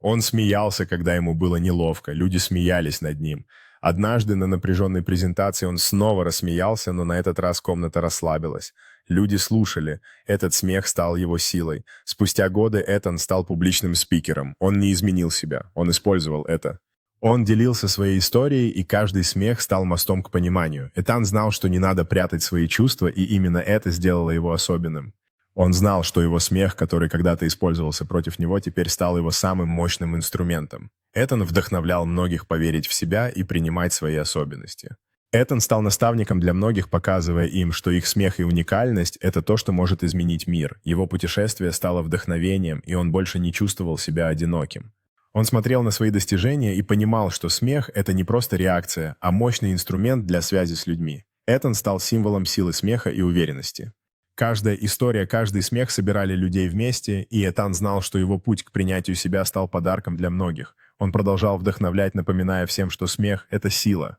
Он смеялся, когда ему было неловко, люди смеялись над ним. Однажды на напряженной презентации он снова рассмеялся, но на этот раз комната расслабилась. Люди слушали. Этот смех стал его силой. Спустя годы Этан стал публичным спикером. Он не изменил себя, он использовал это. Он делился своей историей, и каждый смех стал мостом к пониманию. Этан знал, что не надо прятать свои чувства, и именно это сделало его особенным. Он знал, что его смех, который когда-то использовался против него, теперь стал его самым мощным инструментом. Этан вдохновлял многих поверить в себя и принимать свои особенности. Этан стал наставником для многих, показывая им, что их смех и уникальность – это то, что может изменить мир. Его путешествие стало вдохновением, и он больше не чувствовал себя одиноким. Он смотрел на свои достижения и понимал, что смех – это не просто реакция, а мощный инструмент для связи с людьми. Этан стал символом силы смеха и уверенности. Каждая история, каждый смех собирали людей вместе, и Этан знал, что его путь к принятию себя стал подарком для многих. Он продолжал вдохновлять, напоминая всем, что смех – это сила.